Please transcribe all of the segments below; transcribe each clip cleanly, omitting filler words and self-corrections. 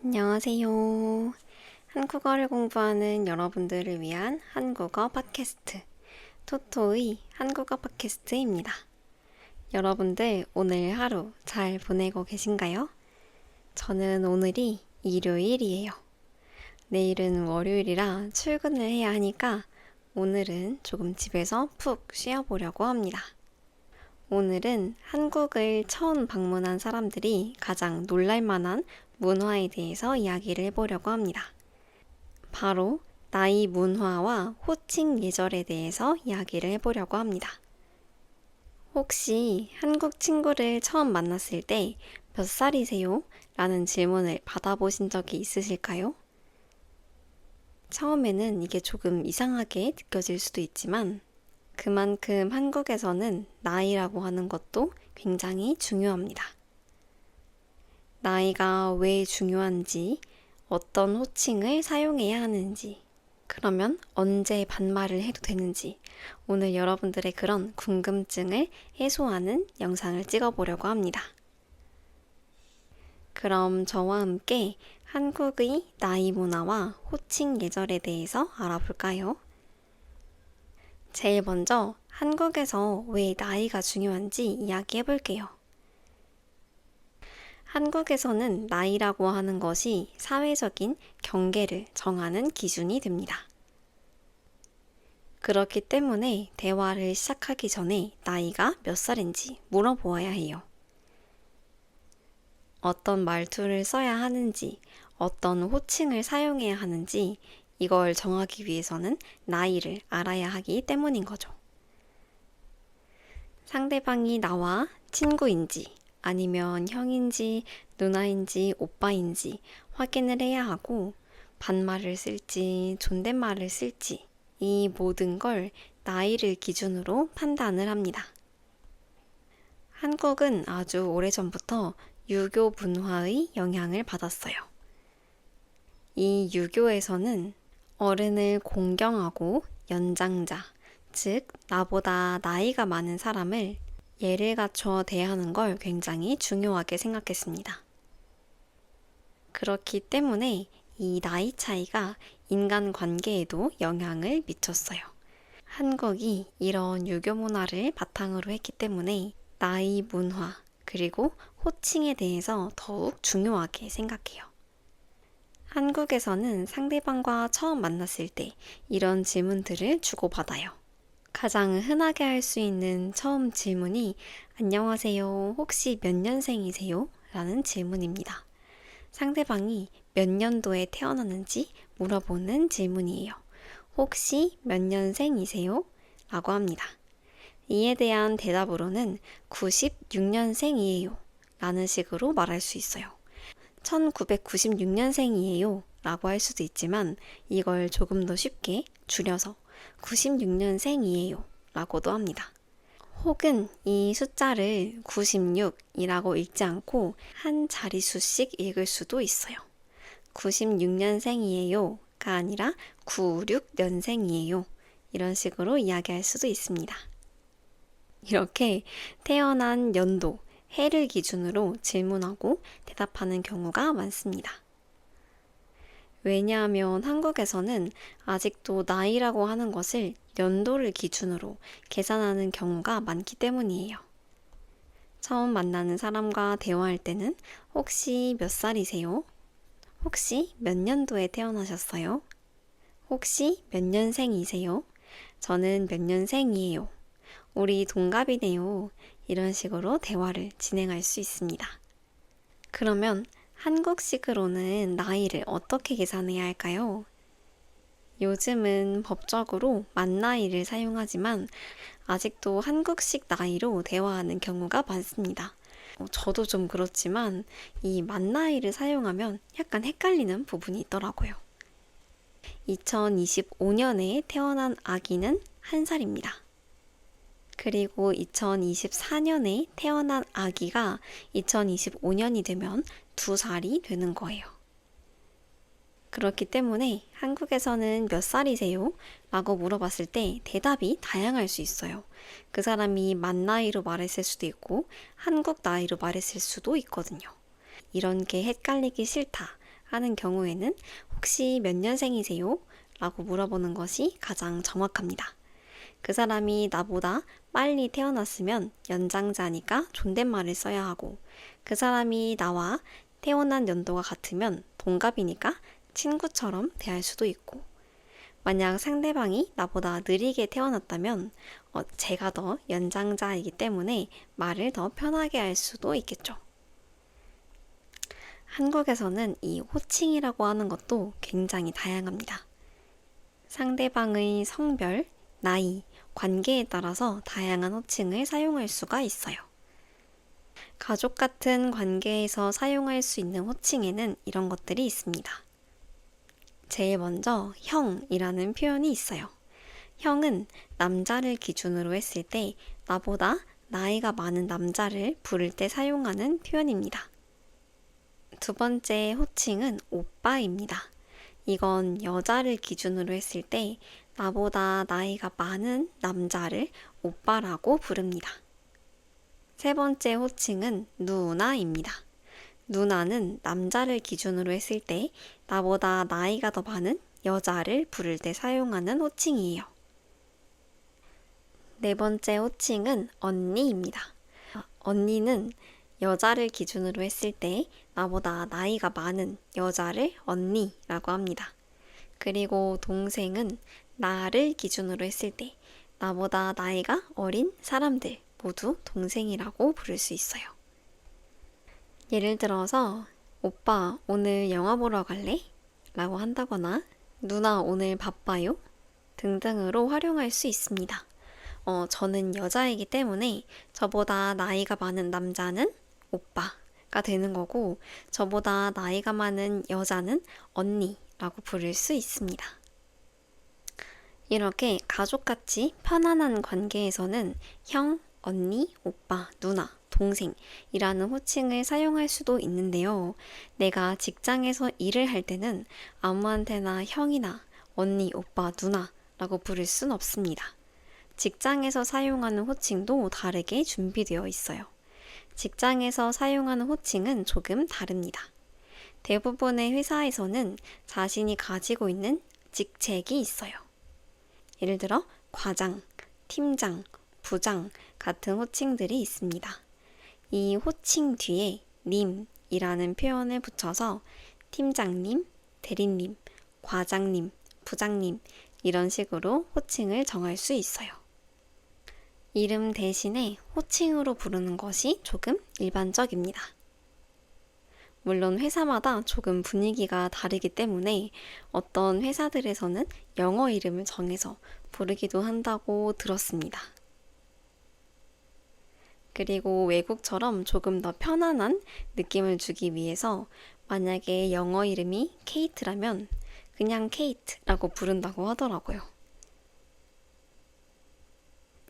안녕하세요. 한국어를 공부하는 여러분들을 위한 한국어 팟캐스트, 토토의 한국어 팟캐스트입니다. 여러분들 오늘 하루 잘 보내고 계신가요? 저는 오늘이 일요일이에요. 내일은 월요일이라 출근을 해야 하니까 오늘은 조금 집에서 푹 쉬어보려고 합니다. 오늘은 한국을 처음 방문한 사람들이 가장 놀랄만한 문화에 대해서 이야기를 해보려고 합니다. 바로 나이 문화와 호칭 예절에 대해서 이야기를 해보려고 합니다. 혹시 한국 친구를 처음 만났을 때 몇 살이세요? 라는 질문을 받아보신 적이 있으실까요? 처음에는 이게 조금 이상하게 느껴질 수도 있지만 그만큼 한국에서는 나이라고 하는 것도 굉장히 중요합니다. 나이가 왜 중요한지, 어떤 호칭을 사용해야 하는지, 그러면 언제 반말을 해도 되는지, 오늘 여러분들의 그런 궁금증을 해소하는 영상을 찍어보려고 합니다. 그럼 저와 함께 한국의 나이 문화와 호칭 예절에 대해서 알아볼까요? 제일 먼저 한국에서 왜 나이가 중요한지 이야기해 볼게요. 한국에서는 나이라고 하는 것이 사회적인 경계를 정하는 기준이 됩니다. 그렇기 때문에 대화를 시작하기 전에 나이가 몇 살인지 물어보아야 해요. 어떤 말투를 써야 하는지, 어떤 호칭을 사용해야 하는지 이걸 정하기 위해서는 나이를 알아야 하기 때문인 거죠. 상대방이 나와 친구인지 아니면 형인지 누나인지 오빠인지 확인을 해야 하고 반말을 쓸지 존댓말을 쓸지 이 모든 걸 나이를 기준으로 판단을 합니다. 한국은 아주 오래전부터 유교 문화의 영향을 받았어요. 이 유교에서는 어른을 공경하고 연장자, 즉 나보다 나이가 많은 사람을 예를 갖춰 대하는 걸 굉장히 중요하게 생각했습니다. 그렇기 때문에 이 나이 차이가 인간 관계에도 영향을 미쳤어요. 한국이 이런 유교 문화를 바탕으로 했기 때문에 나이 문화 그리고 호칭에 대해서 더욱 중요하게 생각해요. 한국에서는 상대방과 처음 만났을 때 이런 질문들을 주고받아요. 가장 흔하게 할 수 있는 처음 질문이 안녕하세요. 혹시 몇 년생이세요? 라는 질문입니다. 상대방이 몇 년도에 태어났는지 물어보는 질문이에요. 혹시 몇 년생이세요? 라고 합니다. 이에 대한 대답으로는 96년생이에요. 라는 식으로 말할 수 있어요. 1996년생이에요. 라고 할 수도 있지만 이걸 조금 더 쉽게 줄여서 96년생이에요. 라고도 합니다. 혹은 이 숫자를 96이라고 읽지 않고 한 자릿수씩 읽을 수도 있어요. 96년생이에요. 가 아니라 96년생이에요. 이런 식으로 이야기할 수도 있습니다. 이렇게 태어난 연도, 해를 기준으로 질문하고 대답하는 경우가 많습니다. 왜냐하면 한국에서는 아직도 나이라고 하는 것을 연도를 기준으로 계산하는 경우가 많기 때문이에요. 처음 만나는 사람과 대화할 때는 혹시 몇 살이세요? 혹시 몇 년도에 태어나셨어요? 혹시 몇 년생이세요? 저는 몇 년생이에요. 우리 동갑이네요. 이런 식으로 대화를 진행할 수 있습니다. 그러면 한국식으로는 나이를 어떻게 계산해야 할까요? 요즘은 법적으로 만 나이를 사용하지만 아직도 한국식 나이로 대화하는 경우가 많습니다. 저도 좀 그렇지만 이 만 나이를 사용하면 약간 헷갈리는 부분이 있더라고요. 2025년에 태어난 아기는 1살입니다. 그리고 2024년에 태어난 아기가 2025년이 되면 2살이 되는 거예요. 그렇기 때문에 한국에서는 몇 살이세요? 라고 물어봤을 때 대답이 다양할 수 있어요. 그 사람이 만 나이로 말했을 수도 있고 한국 나이로 말했을 수도 있거든요. 이런 게 헷갈리기 싫다 하는 경우에는 혹시 몇 년생이세요? 라고 물어보는 것이 가장 정확합니다. 그 사람이 나보다 빨리 태어났으면 연장자니까 존댓말을 써야 하고, 그 사람이 나와 태어난 연도가 같으면 동갑이니까 친구처럼 대할 수도 있고, 만약 상대방이 나보다 느리게 태어났다면 제가 더 연장자이기 때문에 말을 더 편하게 할 수도 있겠죠. 한국에서는 이 호칭이라고 하는 것도 굉장히 다양합니다. 상대방의 성별, 나이, 관계에 따라서 다양한 호칭을 사용할 수가 있어요. 가족 같은 관계에서 사용할 수 있는 호칭에는 이런 것들이 있습니다. 제일 먼저 형이라는 표현이 있어요. 형은 남자를 기준으로 했을 때 나보다 나이가 많은 남자를 부를 때 사용하는 표현입니다. 두 번째 호칭은 오빠입니다. 이건 여자를 기준으로 했을 때 나보다 나이가 많은 남자를 오빠라고 부릅니다. 세 번째 호칭은 누나입니다. 누나는 남자를 기준으로 했을 때 나보다 나이가 더 많은 여자를 부를 때 사용하는 호칭이에요. 네 번째 호칭은 언니입니다. 언니는 여자를 기준으로 했을 때 나보다 나이가 많은 여자를 언니라고 합니다. 그리고 동생은 나를 기준으로 했을 때 나보다 나이가 어린 사람들 모두 동생이라고 부를 수 있어요. 예를 들어서 오빠 오늘 영화 보러 갈래? 라고 한다거나 누나 오늘 바빠요? 등등으로 활용할 수 있습니다. 저는 여자이기 때문에 저보다 나이가 많은 남자는 오빠가 되는 거고, 저보다 나이가 많은 여자는 언니라고 부를 수 있습니다. 이렇게 가족같이 편안한 관계에서는 형, 언니, 오빠, 누나, 동생이라는 호칭을 사용할 수도 있는데요. 내가 직장에서 일을 할 때는 아무한테나 형이나 언니, 오빠, 누나라고 부를 순 없습니다. 직장에서 사용하는 호칭도 다르게 준비되어 있어요. 직장에서 사용하는 호칭은 조금 다릅니다. 대부분의 회사에서는 자신이 가지고 있는 직책이 있어요. 예를 들어 과장, 팀장, 부장 같은 호칭들이 있습니다. 이 호칭 뒤에 님이라는 표현을 붙여서 팀장님, 대리님, 과장님, 부장님 이런 식으로 호칭을 정할 수 있어요. 이름 대신에 호칭으로 부르는 것이 조금 일반적입니다. 물론 회사마다 조금 분위기가 다르기 때문에 어떤 회사들에서는 영어 이름을 정해서 부르기도 한다고 들었습니다. 그리고 외국처럼 조금 더 편안한 느낌을 주기 위해서 만약에 영어 이름이 케이트라면 그냥 케이트라고 부른다고 하더라고요.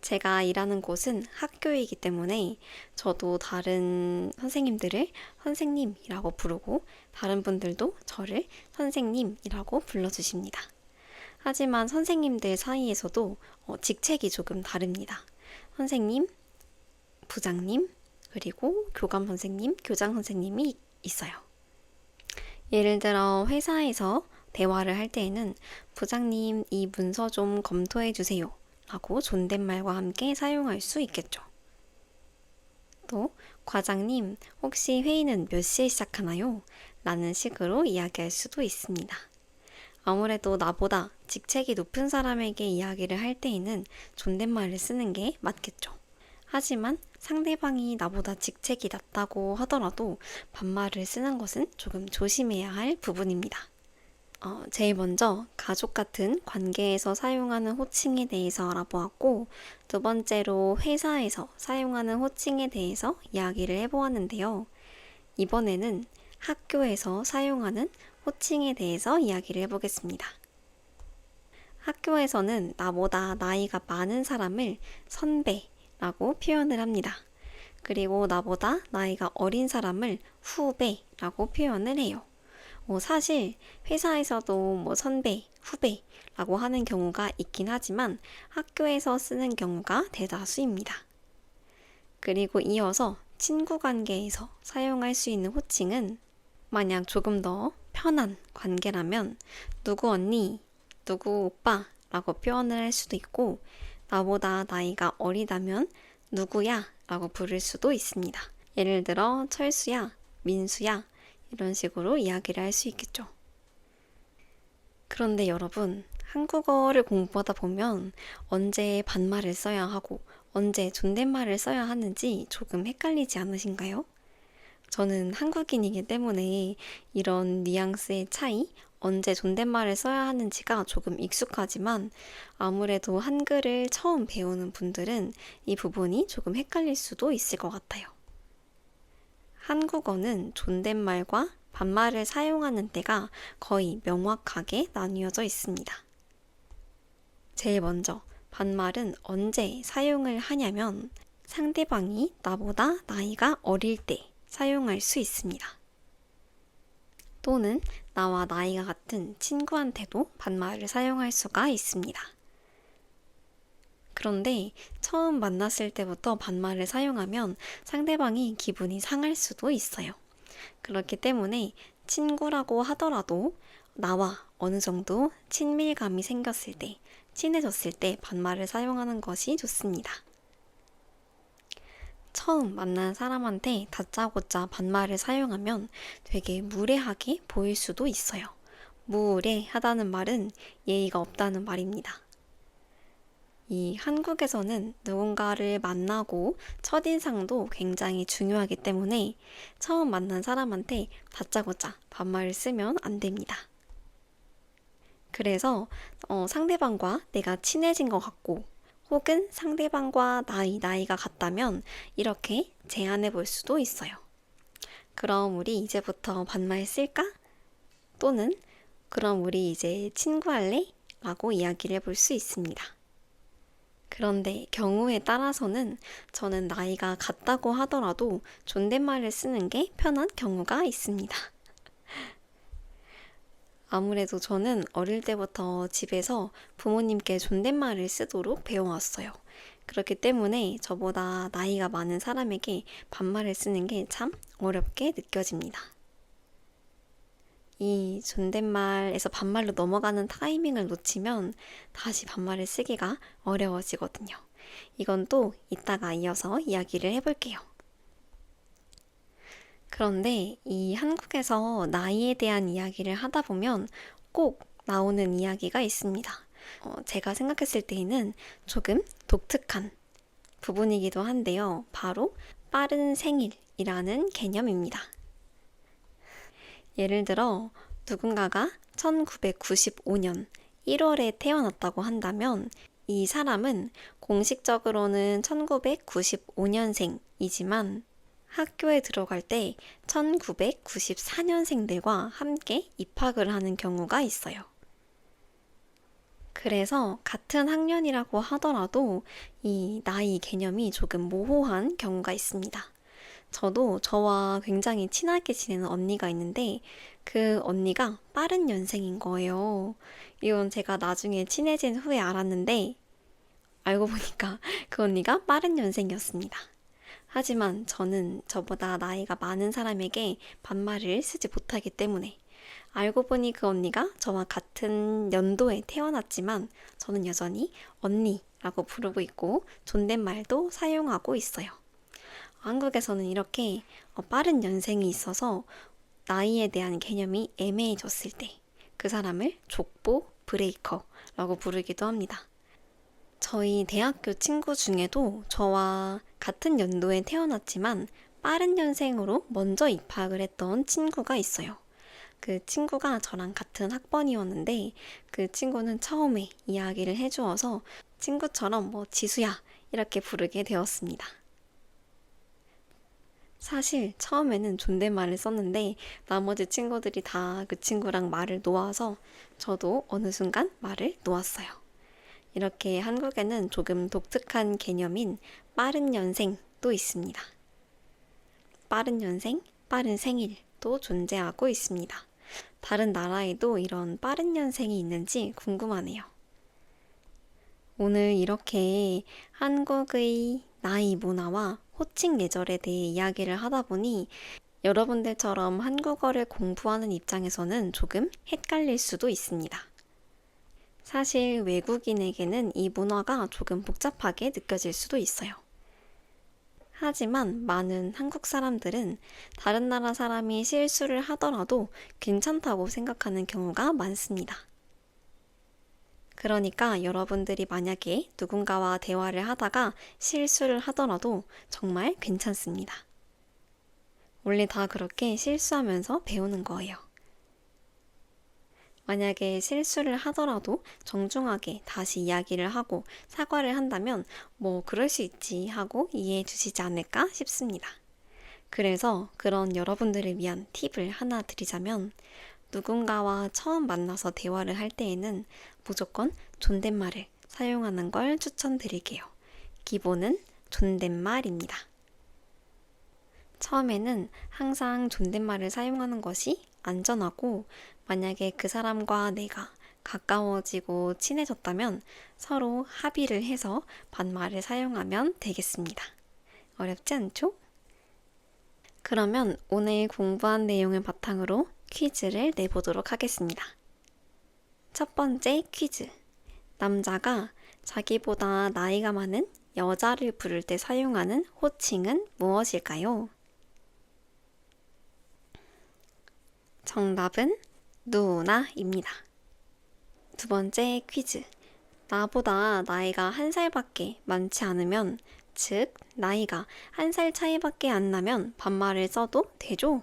제가 일하는 곳은 학교이기 때문에 저도 다른 선생님들을 선생님이라고 부르고 다른 분들도 저를 선생님이라고 불러주십니다. 하지만 선생님들 사이에서도 직책이 조금 다릅니다. 선생님, 부장님, 그리고 교감 선생님, 교장 선생님이 있어요. 예를 들어 회사에서 대화를 할 때에는 부장님 이 문서 좀 검토해 주세요 라고 존댓말과 함께 사용할 수 있겠죠. 또 과장님 혹시 회의는 몇 시에 시작하나요? 라는 식으로 이야기할 수도 있습니다. 아무래도 나보다 직책이 높은 사람에게 이야기를 할 때에는 존댓말을 쓰는 게 맞겠죠. 하지만 상대방이 나보다 직책이 낮다고 하더라도 반말을 쓰는 것은 조금 조심해야 할 부분입니다. 제일 먼저 가족 같은 관계에서 사용하는 호칭에 대해서 알아보았고, 두 번째로 회사에서 사용하는 호칭에 대해서 이야기를 해보았는데요. 이번에는 학교에서 사용하는 호칭에 대해서 이야기를 해보겠습니다. 학교에서는 나보다 나이가 많은 사람을 선배라고 표현을 합니다. 그리고 나보다 나이가 어린 사람을 후배라고 표현을 해요. 사실 회사에서도 선배, 후배라고 하는 경우가 있긴 하지만 학교에서 쓰는 경우가 대다수입니다. 그리고 이어서 친구 관계에서 사용할 수 있는 호칭은 만약 조금 더 편한 관계라면 누구 언니, 누구 오빠 라고 표현을 할 수도 있고, 나보다 나이가 어리다면 누구야 라고 부를 수도 있습니다. 예를 들어 철수야, 민수야 이런 식으로 이야기를 할 수 있겠죠. 그런데 여러분, 한국어를 공부하다 보면 언제 반말을 써야 하고 언제 존댓말을 써야 하는지 조금 헷갈리지 않으신가요? 저는 한국인이기 때문에 이런 뉘앙스의 차이, 언제 존댓말을 써야 하는지가 조금 익숙하지만 아무래도 한글을 처음 배우는 분들은 이 부분이 조금 헷갈릴 수도 있을 것 같아요. 한국어는 존댓말과 반말을 사용하는 때가 거의 명확하게 나뉘어져 있습니다. 제일 먼저 반말은 언제 사용을 하냐면 상대방이 나보다 나이가 어릴 때 사용할 수 있습니다. 또는 나와 나이가 같은 친구한테도 반말을 사용할 수가 있습니다. 그런데 처음 만났을 때부터 반말을 사용하면 상대방이 기분이 상할 수도 있어요. 그렇기 때문에 친구라고 하더라도 나와 어느 정도 친밀감이 생겼을 때, 친해졌을 때 반말을 사용하는 것이 좋습니다. 처음 만난 사람한테 다짜고짜 반말을 사용하면 되게 무례하게 보일 수도 있어요. 무례하다는 말은 예의가 없다는 말입니다. 이 한국에서는 누군가를 만나고 첫인상도 굉장히 중요하기 때문에 처음 만난 사람한테 다짜고짜 반말을 쓰면 안 됩니다. 그래서 상대방과 내가 친해진 것 같고 혹은 상대방과 나이가 같다면 이렇게 제안해 볼 수도 있어요. 그럼 우리 이제부터 반말 쓸까? 또는 그럼 우리 이제 친구할래? 라고 이야기를 해볼 수 있습니다. 그런데 경우에 따라서는 저는 나이가 같다고 하더라도 존댓말을 쓰는 게 편한 경우가 있습니다. 아무래도 저는 어릴 때부터 집에서 부모님께 존댓말을 쓰도록 배워왔어요. 그렇기 때문에 저보다 나이가 많은 사람에게 반말을 쓰는 게 참 어렵게 느껴집니다. 이 존댓말에서 반말로 넘어가는 타이밍을 놓치면 다시 반말을 쓰기가 어려워지거든요. 이건 또 이따가 이어서 이야기를 해볼게요. 그런데 이 한국에서 나이에 대한 이야기를 하다 보면 꼭 나오는 이야기가 있습니다. 제가 생각했을 때에는 조금 독특한 부분이기도 한데요. 바로 빠른 생일이라는 개념입니다. 예를 들어 누군가가 1995년 1월에 태어났다고 한다면 이 사람은 공식적으로는 1995년생이지만 학교에 들어갈 때 1994년생들과 함께 입학을 하는 경우가 있어요. 그래서 같은 학년이라고 하더라도 이 나이 개념이 조금 모호한 경우가 있습니다. 저도 저와 굉장히 친하게 지내는 언니가 있는데 그 언니가 빠른 년생인 거예요. 이건 제가 나중에 친해진 후에 알았는데 알고 보니까 그 언니가 빠른 년생이었습니다. 하지만 저는 저보다 나이가 많은 사람에게 반말을 쓰지 못하기 때문에 알고 보니 그 언니가 저와 같은 연도에 태어났지만 저는 여전히 언니라고 부르고 있고 존댓말도 사용하고 있어요. 한국에서는 이렇게 빠른 연생이 있어서 나이에 대한 개념이 애매해졌을 때 그 사람을 족보 브레이커라고 부르기도 합니다. 저희 대학교 친구 중에도 저와 같은 연도에 태어났지만 빠른 년생으로 먼저 입학을 했던 친구가 있어요. 그 친구가 저랑 같은 학번이었는데 그 친구는 처음에 이야기를 해주어서 친구처럼 지수야 이렇게 부르게 되었습니다. 사실 처음에는 존댓말을 썼는데 나머지 친구들이 다 그 친구랑 말을 놓아서 저도 어느 순간 말을 놓았어요. 이렇게 한국에는 조금 독특한 개념인 빠른 년생도 있습니다. 빠른 년생, 빠른 생일도 존재하고 있습니다. 다른 나라에도 이런 빠른 년생이 있는지 궁금하네요. 오늘 이렇게 한국의 나이 문화와 호칭 예절에 대해 이야기를 하다 보니 여러분들처럼 한국어를 공부하는 입장에서는 조금 헷갈릴 수도 있습니다. 사실 외국인에게는 이 문화가 조금 복잡하게 느껴질 수도 있어요. 하지만 많은 한국 사람들은 다른 나라 사람이 실수를 하더라도 괜찮다고 생각하는 경우가 많습니다. 그러니까 여러분들이 만약에 누군가와 대화를 하다가 실수를 하더라도 정말 괜찮습니다. 원래 다 그렇게 실수하면서 배우는 거예요. 만약에 실수를 하더라도 정중하게 다시 이야기를 하고 사과를 한다면 뭐 그럴 수 있지 하고 이해해 주시지 않을까 싶습니다. 그래서 그런 여러분들을 위한 팁을 하나 드리자면 누군가와 처음 만나서 대화를 할 때에는 무조건 존댓말을 사용하는 걸 추천드릴게요. 기본은 존댓말입니다. 처음에는 항상 존댓말을 사용하는 것이 안전하고 만약에 그 사람과 내가 가까워지고 친해졌다면 서로 합의를 해서 반말을 사용하면 되겠습니다. 어렵지 않죠? 그러면 오늘 공부한 내용을 바탕으로 퀴즈를 내보도록 하겠습니다. 첫 번째 퀴즈. 남자가 자기보다 나이가 많은 여자를 부를 때 사용하는 호칭은 무엇일까요? 정답은 누나입니다. 두 번째 퀴즈. 나보다 나이가 1살밖에 많지 않으면, 즉 나이가 1살 차이밖에 안 나면 반말을 써도 되죠?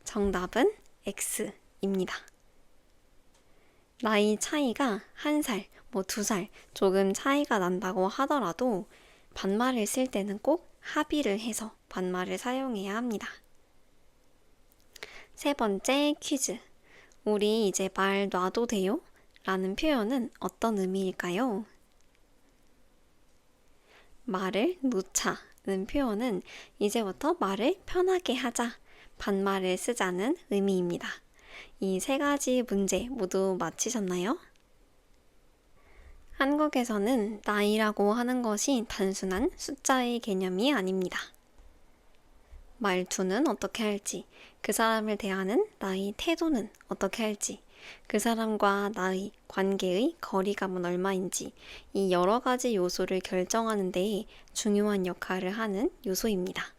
정답은 X입니다. 나이 차이가 1살, 2살 조금 차이가 난다고 하더라도 반말을 쓸 때는 꼭 합의를 해서 반말을 사용해야 합니다. 세 번째 퀴즈. 우리 이제 말 놔도 돼요? 라는 표현은 어떤 의미일까요? 말을 놓자는 표현은 이제부터 말을 편하게 하자, 반말을 쓰자는 의미입니다. 이 세 가지 문제 모두 맞히셨나요? 한국에서는 나이라고 하는 것이 단순한 숫자의 개념이 아닙니다. 말투는 어떻게 할지, 그 사람을 대하는 나의 태도는 어떻게 할지, 그 사람과 나의 관계의 거리감은 얼마인지, 이 여러 가지 요소를 결정하는 데에 중요한 역할을 하는 요소입니다.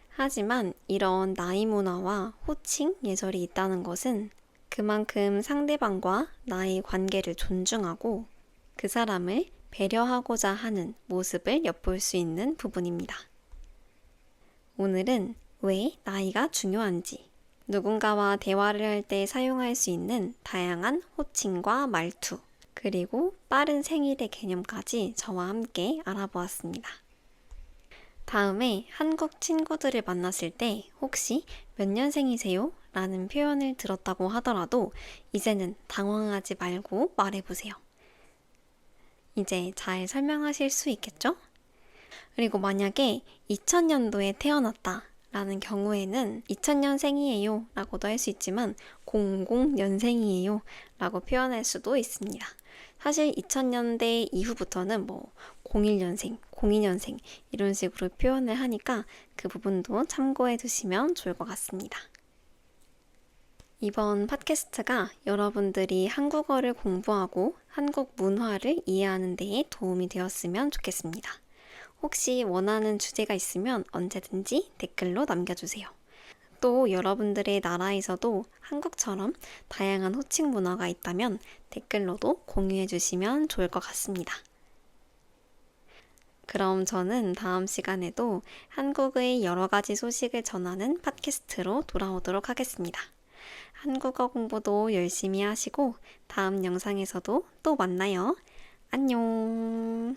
하지만 이런 나이 문화와 호칭 예절이 있다는 것은 그만큼 상대방과 나의 관계를 존중하고 그 사람을 배려하고자 하는 모습을 엿볼 수 있는 부분입니다. 오늘은 왜 나이가 중요한지, 누군가와 대화를 할 때 사용할 수 있는 다양한 호칭과 말투, 그리고 빠른 생일의 개념까지 저와 함께 알아보았습니다. 다음에 한국 친구들을 만났을 때 혹시 몇 년생이세요? 라는 표현을 들었다고 하더라도 이제는 당황하지 말고 말해보세요. 이제 잘 설명하실 수 있겠죠? 그리고 만약에 2000년도에 태어났다 라는 경우에는 2000년생이에요 라고도 할 수 있지만 00년생이에요 라고 표현할 수도 있습니다. 사실 2000년대 이후부터는 01년생, 02년생 이런 식으로 표현을 하니까 그 부분도 참고해 두시면 좋을 것 같습니다. 이번 팟캐스트가 여러분들이 한국어를 공부하고 한국 문화를 이해하는 데에 도움이 되었으면 좋겠습니다. 혹시 원하는 주제가 있으면 언제든지 댓글로 남겨주세요. 또 여러분들의 나라에서도 한국처럼 다양한 호칭 문화가 있다면 댓글로도 공유해 주시면 좋을 것 같습니다. 그럼 저는 다음 시간에도 한국의 여러 가지 소식을 전하는 팟캐스트로 돌아오도록 하겠습니다. 한국어 공부도 열심히 하시고 다음 영상에서도 또 만나요. 안녕.